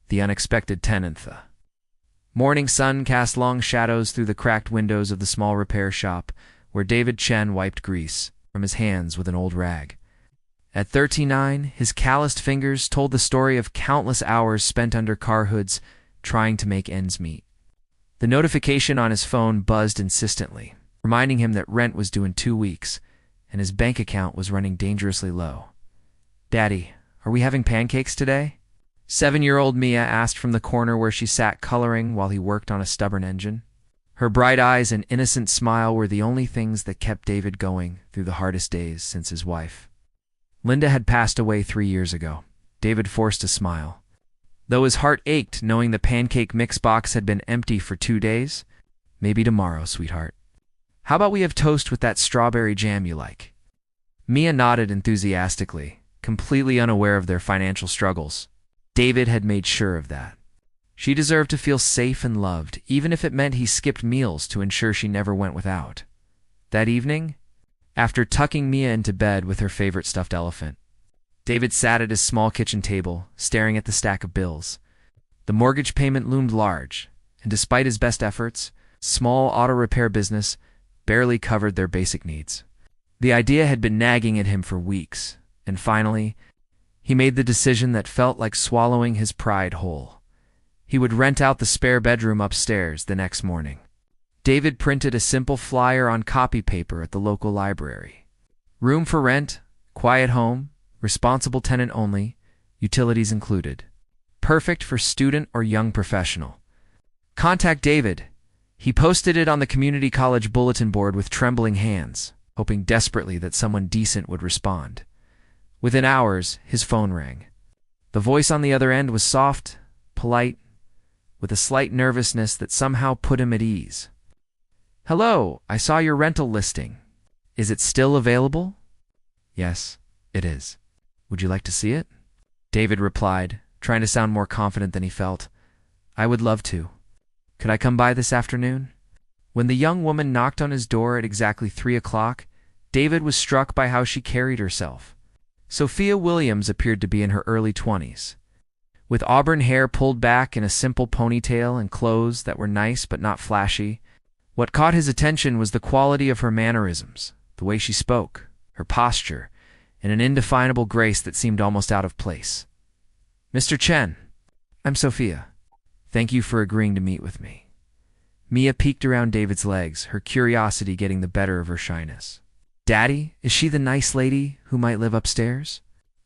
The unexpected tenant. The morning sun cast long shadows through the cracked windows of the small repair shop, where David Chen wiped grease from his hands with an old rag. At 39, his calloused fingers told the story of countless hours spent under car hoods trying to make ends meet. The notification on his phone buzzed insistently, reminding him that rent was due in 2 weeks, and his bank account was running dangerously low. "Daddy, are we having pancakes today?" 7-year-old Mia asked from the corner where she sat coloring while he worked on a stubborn engine. Her bright eyes and innocent smile were the only things that kept David going through the hardest days since his wife. Linda had passed away 3 years ago. David forced a smile. Though his heart ached knowing the pancake mix box had been empty for 2 days, "Maybe tomorrow, sweetheart. How about we have toast with that strawberry jam you like?" Mia nodded enthusiastically, completely unaware of their financial struggles. David had made sure of that. She deserved to feel safe and loved, even if it meant he skipped meals to ensure she never went without. That evening, after tucking Mia into bed with her favorite stuffed elephant, David sat at his small kitchen table, staring at the stack of bills. The mortgage payment loomed large, and despite his best efforts, small auto repair business barely covered their basic needs. The idea had been nagging at him for weeks, and finally, he made the decision that felt like swallowing his pride whole. He would rent out the spare bedroom upstairs the next morning. David printed a simple flyer on copy paper at the local library. Room for rent, quiet home, responsible tenant only, utilities included. Perfect for student or young professional. Contact David. He posted it on the community college bulletin board with trembling hands, hoping desperately that someone decent would respond. Within hours, his phone rang. The voice on the other end was soft, polite, with a slight nervousness that somehow put him at ease. "Hello, I saw your rental listing. Is it still available?" "Yes, it is. Would you like to see it?" David replied, trying to sound more confident than he felt. "I would love to. Could I come by this afternoon?" When the young woman knocked on his door at exactly 3 o'clock, David was struck by how she carried herself. Sophia Williams appeared to be in her early 20s. With auburn hair pulled back in a simple ponytail and clothes that were nice but not flashy, what caught his attention was the quality of her mannerisms, the way she spoke, her posture, and an indefinable grace that seemed almost out of place. "Mr. Chen, I'm Sophia. Thank you for agreeing to meet with me." Mia peeked around David's legs, her curiosity getting the better of her shyness. "Daddy, is she the nice lady who might live upstairs?"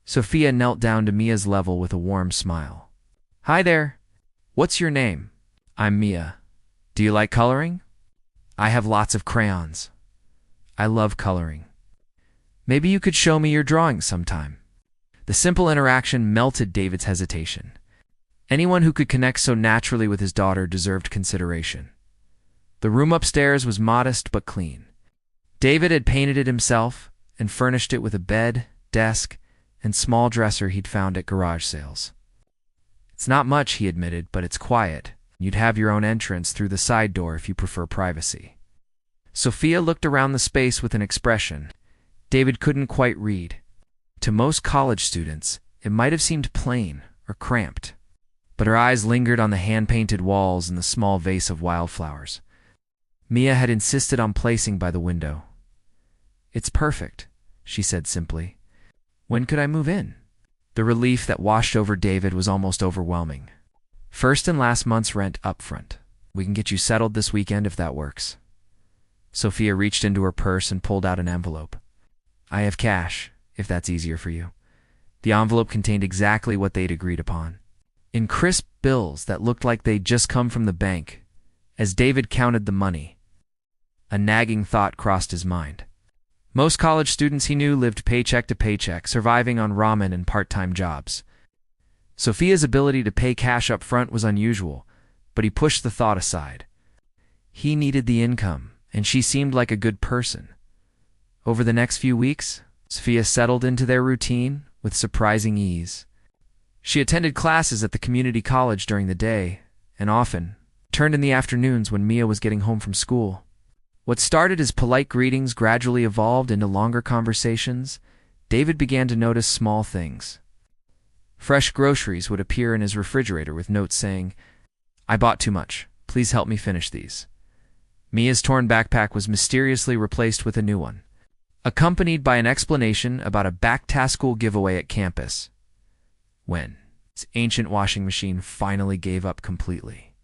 Sophia knelt down to Mia's level with a warm smile. "Hi there. What's your name?" "I'm Mia. Do you like coloring?" "I have lots of crayons. I love coloring. Maybe you could show me your drawings sometime." The simple interaction melted David's hesitation. Anyone who could connect so naturally with his daughter deserved consideration. The room upstairs was modest but clean. David had painted it himself and furnished it with a bed, desk, and small dresser he'd found at garage sales. "It's not much," he admitted, "but it's quiet. You'd have your own entrance through the side door if you prefer privacy." Sophia looked around the space with an expression David couldn't quite read. To most college students, it might have seemed plain or cramped, but her eyes lingered on the hand-painted walls and the small vase of wildflowers. Mia had insisted on placing by the window. "It's perfect," she said simply. "When could I move in?" The relief that washed over David was almost overwhelming. "First and last month's rent up front. We can get you settled this weekend if that works." Sophia reached into her purse and pulled out an envelope. "I have cash, if that's easier for you." The envelope contained exactly what they'd agreed upon. In crisp bills that looked like they'd just come from the bank, as David counted the money, a nagging thought crossed his mind. Most college students he knew lived paycheck to paycheck, surviving on ramen and part-time jobs. Sophia's ability to pay cash up front was unusual, but he pushed the thought aside. He needed the income, and she seemed like a good person. Over the next few weeks, Sophia settled into their routine with surprising ease. She attended classes at the community college during the day, and often turned in the afternoons when Mia was getting home from school. What started as polite greetings gradually evolved into longer conversations. David began to notice small things. Fresh groceries would appear in his refrigerator with notes saying, "I bought too much. Please help me finish these." Mia's torn backpack was mysteriously replaced with a new one, accompanied by an explanation about a back-to-school giveaway at campus. When his ancient washing machine finally gave up completely.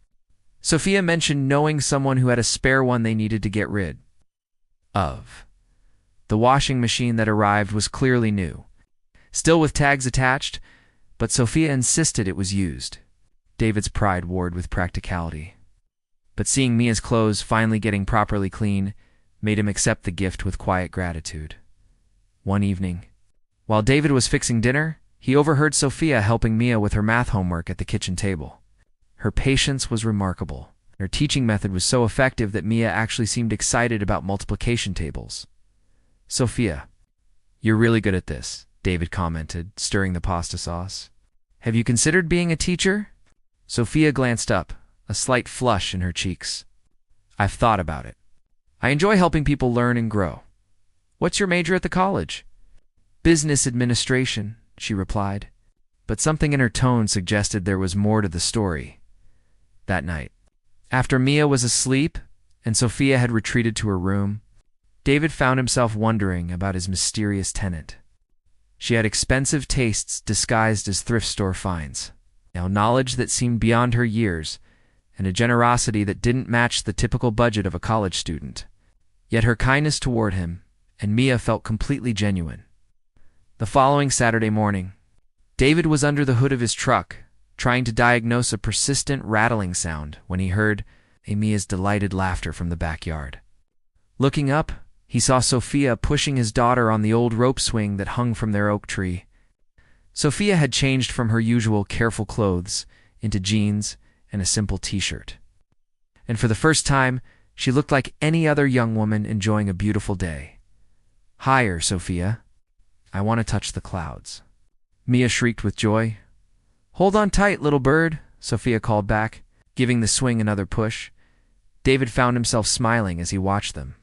Sophia mentioned knowing someone who had a spare one they needed to get rid of. The washing machine that arrived was clearly new, still with tags attached, but Sophia insisted it was used. David's pride warred with practicality. But seeing Mia's clothes finally getting properly clean made him accept the gift with quiet gratitude. One evening, while David was fixing dinner, he overheard Sophia helping Mia with her math homework at the kitchen table. Her patience was remarkable. Her teaching method was so effective that Mia actually seemed excited about multiplication tables. "Sophia, you're really good at this," David commented, stirring the pasta sauce. "Have you considered being a teacher?" Sophia glanced up, a slight flush in her cheeks. "I've thought about it. I enjoy helping people learn and grow." "What's your major at the college?" "Business administration," she replied, but something in her tone suggested there was more to the story. That night, after Mia was asleep and Sophia had retreated to her room, David found himself wondering about his mysterious tenant. She had expensive tastes disguised as thrift store finds, now knowledge that seemed beyond her years, and a generosity that didn't match the typical budget of a college student. Yet her kindness toward him and Mia felt completely genuine. The following Saturday morning, David was under the hood of his truck, trying to diagnose a persistent rattling sound when he heard Mia's delighted laughter from the backyard. Looking up, he saw Sophia pushing his daughter on the old rope swing that hung from their oak tree. Sophia had changed from her usual careful clothes into jeans and a simple t-shirt. And for the first time, she looked like any other young woman enjoying a beautiful day. "Higher, Sophia. I want to touch the clouds." Mia shrieked with joy. "Hold on tight, little bird," Sophia called back, giving the swing another push. David found himself smiling as he watched them.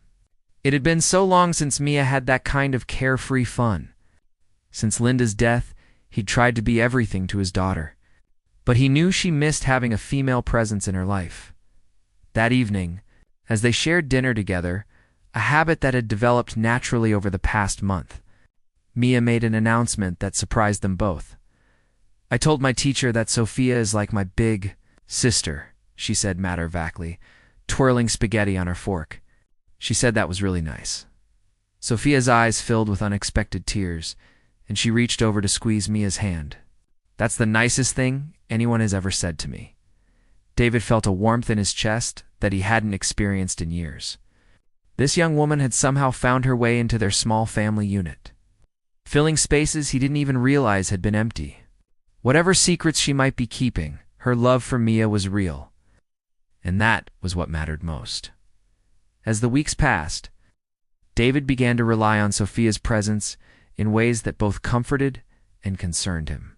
It had been so long since Mia had that kind of carefree fun. Since Linda's death, he'd tried to be everything to his daughter, but he knew she missed having a female presence in her life. That evening, as they shared dinner together, a habit that had developed naturally over the past month, Mia made an announcement that surprised them both. "I told my teacher that Sophia is like my big sister," she said matter-of-factly, twirling spaghetti on her fork. She said that was really nice. Sophia's eyes filled with unexpected tears, and she reached over to squeeze Mia's hand. "That's the nicest thing anyone has ever said to me." David felt a warmth in his chest that he hadn't experienced in years. This young woman had somehow found her way into their small family unit, filling spaces he didn't even realize had been empty. Whatever secrets she might be keeping, her love for Mia was real, and that was what mattered most. As the weeks passed, David began to rely on Sophia's presence in ways that both comforted and concerned him.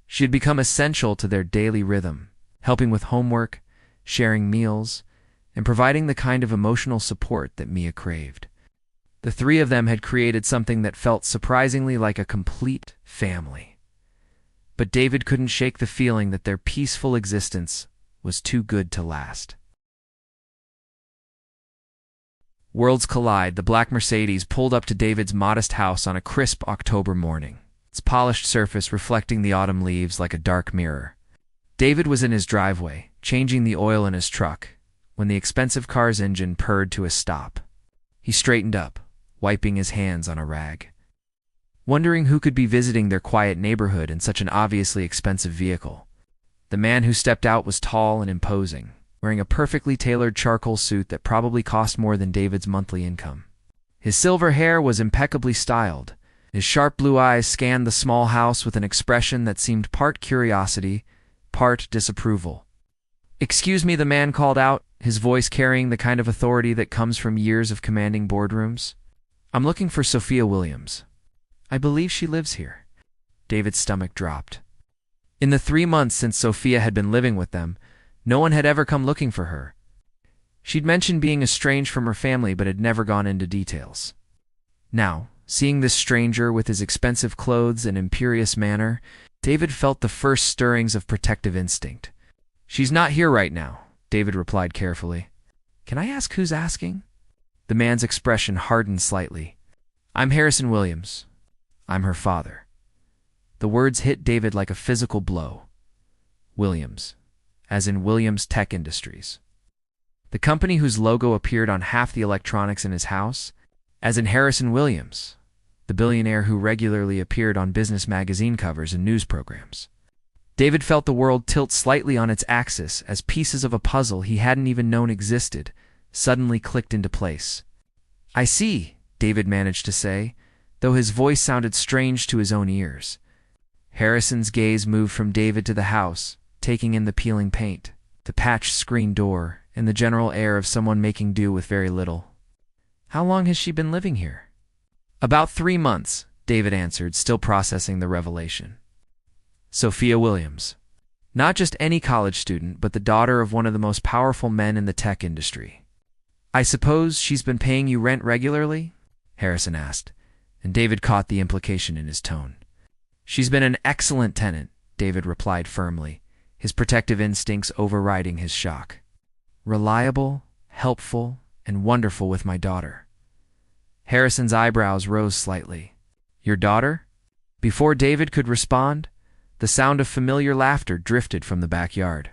She had become essential to their daily rhythm, helping with homework, sharing meals, and providing the kind of emotional support that Mia craved. The three of them had created something that felt surprisingly like a complete family. But David couldn't shake the feeling that their peaceful existence was too good to last. Worlds collide. The black Mercedes pulled up to David's modest house on a crisp October morning, its polished surface reflecting the autumn leaves like a dark mirror. David was in his driveway, changing the oil in his truck, when the expensive car's engine purred to a stop. He straightened up, wiping his hands on a rag, wondering who could be visiting their quiet neighborhood in such an obviously expensive vehicle. The man who stepped out was tall and imposing, wearing a perfectly tailored charcoal suit that probably cost more than David's monthly income. His silver hair was impeccably styled. His sharp blue eyes scanned the small house with an expression that seemed part curiosity, part disapproval. "Excuse me," the man called out, his voice carrying the kind of authority that comes from years of commanding boardrooms. "I'm looking for Sophia Williams. I believe she lives here." David's stomach dropped. In the 3 months since Sophia had been living with them, no one had ever come looking for her. She'd mentioned being estranged from her family but had never gone into details. Now, seeing this stranger with his expensive clothes and imperious manner, David felt the first stirrings of protective instinct. "She's not here right now," David replied carefully. "Can I ask who's asking?" The man's expression hardened slightly. "I'm Harrison Williams. I'm her father." The words hit David like a physical blow. Williams, as in Williams Tech Industries. The company whose logo appeared on half the electronics in his house, as in Harrison Williams, the billionaire who regularly appeared on business magazine covers and news programs. David felt the world tilt slightly on its axis as pieces of a puzzle he hadn't even known existed suddenly clicked into place. "I see," David managed to say, though his voice sounded strange to his own ears. Harrison's gaze moved from David to the house, taking in the peeling paint, the patched screen door, and the general air of someone making do with very little. "How long has she been living here?" "About 3 months," David answered, still processing the revelation. Sophia Williams. Not just any college student, but the daughter of one of the most powerful men in the tech industry. "I suppose she's been paying you rent regularly?" Harrison asked, and David caught the implication in his tone. "She's been an excellent tenant," David replied firmly, his protective instincts overriding his shock. "Reliable, helpful, and wonderful with my daughter." Harrison's eyebrows rose slightly. "Your daughter?" Before David could respond, the sound of familiar laughter drifted from the backyard.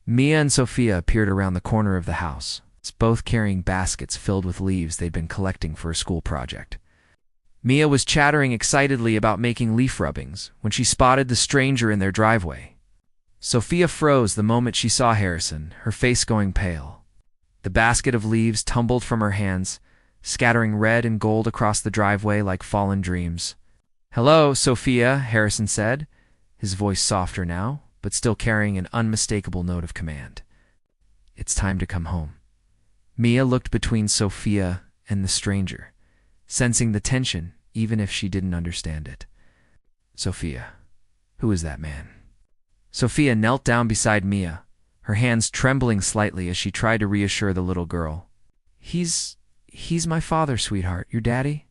Mia and Sophia appeared around the corner of the house, both carrying baskets filled with leaves they'd been collecting for a school project. Mia was chattering excitedly about making leaf rubbings when she spotted the stranger in their driveway. Sophia froze the moment she saw Harrison, her face going pale. The basket of leaves tumbled from her hands, scattering red and gold across the driveway like fallen dreams. "Hello, Sophia," Harrison said, his voice softer now, but still carrying an unmistakable note of command. "It's time to come home." Mia looked between Sophia and the stranger, sensing the tension even if she didn't understand it. "Sophia, who is that man?" Sophia knelt down beside Mia, her hands trembling slightly as she tried to reassure the little girl. He's my father, sweetheart. Your daddy?"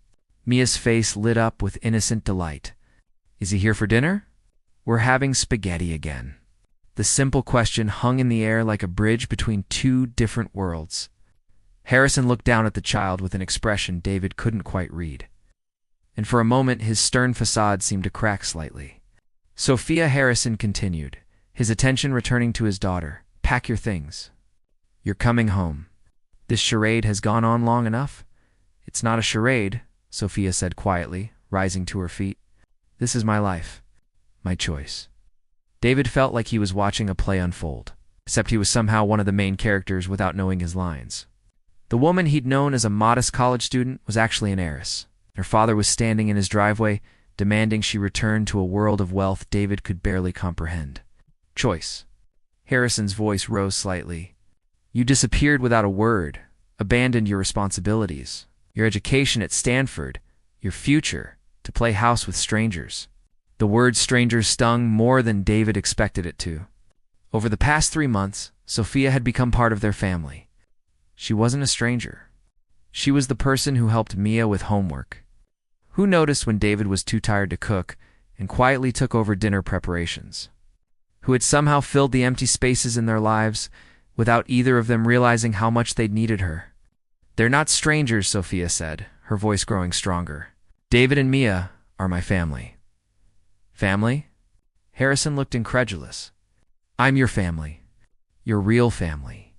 Mia's face lit up with innocent delight. "Is he here for dinner?" "We're having spaghetti again." The simple question hung in the air like a bridge between two different worlds. Harrison looked down at the child with an expression David couldn't quite read. And for a moment his stern facade seemed to crack slightly. Sophia Harrison continued, his attention returning to his daughter. "Pack your things. You're coming home. This charade has gone on long enough." "It's not a charade," Sophia said quietly, rising to her feet. "This is my life. My choice." David felt like he was watching a play unfold, except he was somehow one of the main characters without knowing his lines. The woman he'd known as a modest college student was actually an heiress. Her father was standing in his driveway, demanding she return to a world of wealth David could barely comprehend. "Choice." Harrison's voice rose slightly. "You disappeared without a word, abandoned your responsibilities, your education at Stanford, your future, to play house with strangers." The word strangers stung more than David expected it to. Over the past 3 months, Sophia had become part of their family. She wasn't a stranger. She was the person who helped Mia with homework, who noticed when David was too tired to cook and quietly took over dinner preparations, who had somehow filled the empty spaces in their lives without either of them realizing how much they'd needed her. "They're not strangers," Sophia said, her voice growing stronger. "David and Mia are my family." "Family?" Harrison looked incredulous. "I'm your family. Your real family.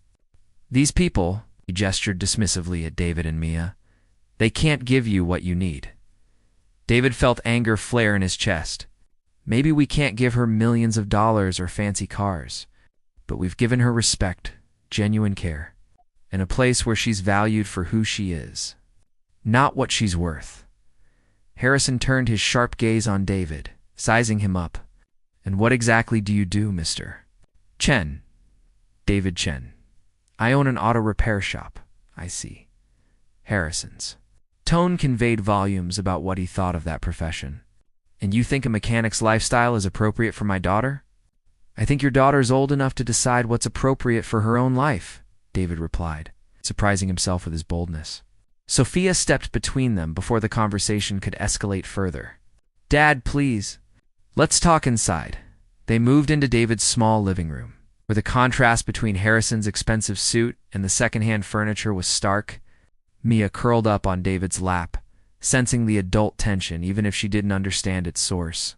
These people," he gestured dismissively at David and Mia, "they can't give you what you need." David felt anger flare in his chest. "Maybe we can't give her millions of dollars or fancy cars, but we've given her respect, genuine care, and a place where she's valued for who she is, not what she's worth." Harrison turned his sharp gaze on David, sizing him up. "And what exactly do you do, Mr. Chen?" "David Chen. I own an auto repair shop." "I see." Harrison's tone conveyed volumes about what he thought of that profession. "And you think a mechanic's lifestyle is appropriate for my daughter?" "I think your daughter's old enough to decide what's appropriate for her own life," David replied, surprising himself with his boldness. Sophia stepped between them before the conversation could escalate further. "Dad, please. Let's talk inside. They moved into David's small living room, where the contrast between Harrison's expensive suit and the secondhand furniture was stark. Mia curled up on David's lap, sensing the adult tension even if she didn't understand its source.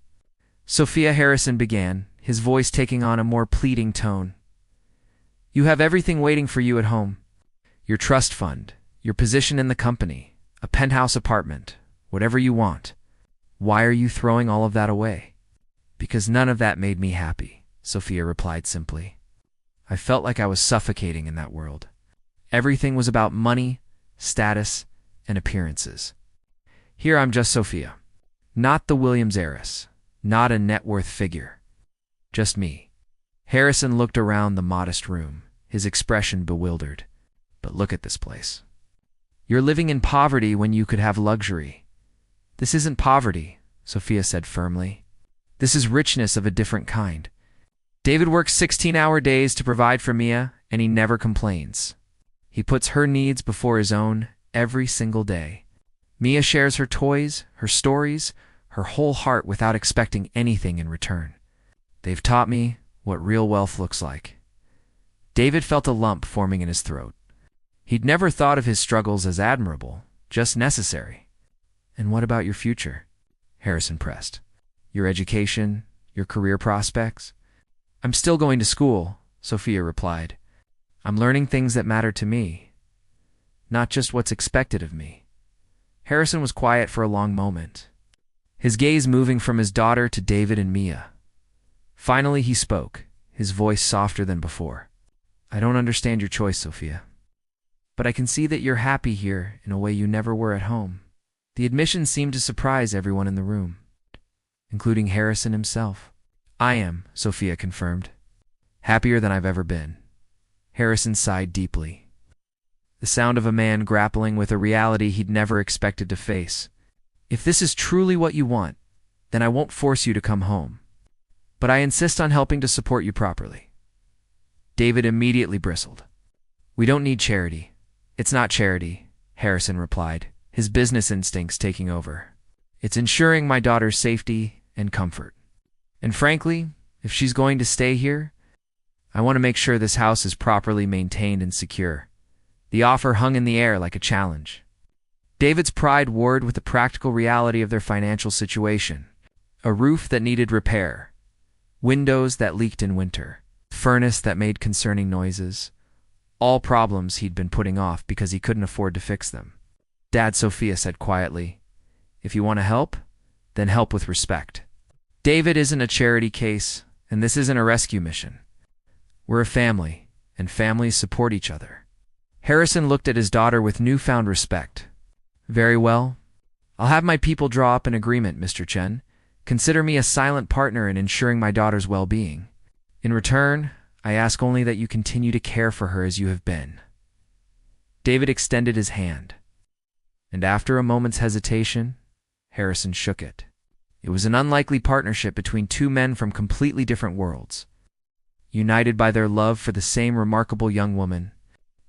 Sophia, Harrison began, his voice taking on a more pleading tone. You have everything waiting for you at home. Your trust fund, your position in the company, a penthouse apartment, whatever you want. Why are you throwing all of that away? Because none of that made me happy, Sophia replied simply. I felt like I was suffocating in that world. Everything was about money, status, and appearances. Here I'm just Sophia, not the Williams heiress, not a net worth figure. Just me. Harrison looked around the modest room, his expression bewildered. But look at this place. You're living in poverty when you could have luxury. This isn't poverty, Sophia said firmly. This is richness of a different kind. David works 16-hour days to provide for Mia, and he never complains. He puts her needs before his own every single day. Mia shares her toys, her stories, her whole heart without expecting anything in return. They've taught me what real wealth looks like. David felt a lump forming in his throat. He'd never thought of his struggles as admirable, just necessary. And what about your future? Harrison pressed. Your education, your career prospects? I'm still going to school, Sophia replied. I'm learning things that matter to me, not just what's expected of me. Harrison was quiet for a long moment, his gaze moving from his daughter to David and Mia. Finally he spoke, his voice softer than before. I don't understand your choice, Sophia. But I can see that you're happy here in a way you never were at home. The admission seemed to surprise everyone in the room, including Harrison himself. I am, Sophia confirmed. Happier than I've ever been. Harrison sighed deeply. The sound of a man grappling with a reality he'd never expected to face. If this is truly what you want, then I won't force you to come home. But I insist on helping to support you properly. David immediately bristled. We don't need charity. It's not charity, Harrison replied, his business instincts taking over. It's ensuring my daughter's safety and comfort. And frankly, if she's going to stay here, I want to make sure this house is properly maintained and secure. The offer hung in the air like a challenge. David's pride warred with the practical reality of their financial situation. A roof that needed repair, windows that leaked in winter, furnace that made concerning noises. All problems he'd been putting off because he couldn't afford to fix them. Dad, Sophia said quietly, if you want to help, then help with respect. David isn't a charity case, and this isn't a rescue mission. We're a family, and families support each other. Harrison looked at his daughter with newfound respect. Very well. I'll have my people draw up an agreement, Mr. Chen. Consider me a silent partner in ensuring my daughter's well-being. In return, I ask only that you continue to care for her as you have been. David extended his hand, and after a moment's hesitation, Harrison shook it. It was an unlikely partnership between two men from completely different worlds, united by their love for the same remarkable young woman.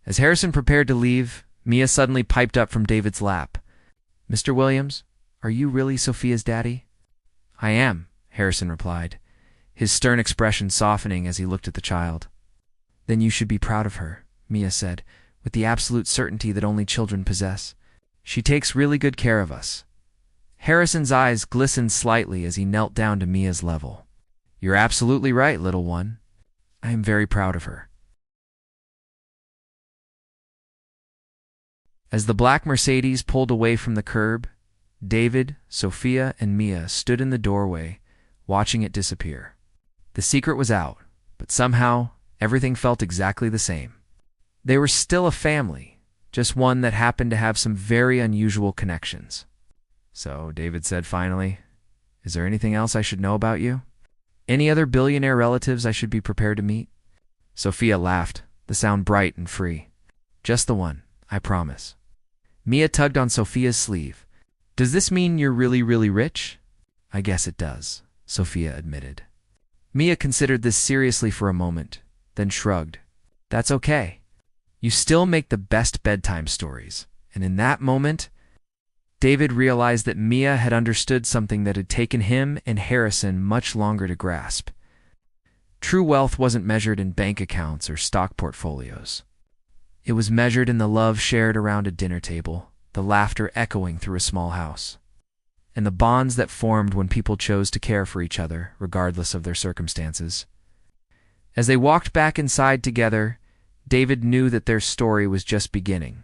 As Harrison prepared to leave, Mia suddenly piped up from David's lap. Mr. Williams, are you really Sophia's daddy? I am, Harrison replied, his stern expression softening as he looked at the child. Then you should be proud of her, Mia said, with the absolute certainty that only children possess. She takes really good care of us. Harrison's eyes glistened slightly as he knelt down to Mia's level. You're absolutely right, little one. I am very proud of her. As the black Mercedes pulled away from the curb, David, Sophia, and Mia stood in the doorway, watching it disappear. The secret was out, but somehow everything felt exactly the same. They were still a family, just one that happened to have some very unusual connections. So, David said finally, is there anything else I should know about you? Any other billionaire relatives I should be prepared to meet? Sophia laughed, the sound bright and free. Just the one, I promise. Mia tugged on Sophia's sleeve. Does this mean you're really, really rich? I guess it does, Sophia admitted. Mia considered this seriously for a moment, then shrugged. That's okay. You still make the best bedtime stories, and in that moment, David realized that Mia had understood something that had taken him and Harrison much longer to grasp. True wealth wasn't measured in bank accounts or stock portfolios. It was measured in the love shared around a dinner table, the laughter echoing through a small house, and the bonds that formed when people chose to care for each other, regardless of their circumstances. As they walked back inside together, David knew that their story was just beginning.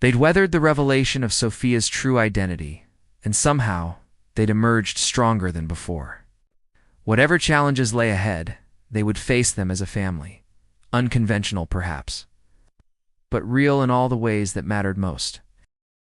They'd weathered the revelation of Sophia's true identity, and somehow they'd emerged stronger than before. Whatever challenges lay ahead, they would face them as a family, unconventional perhaps, but real in all the ways that mattered most.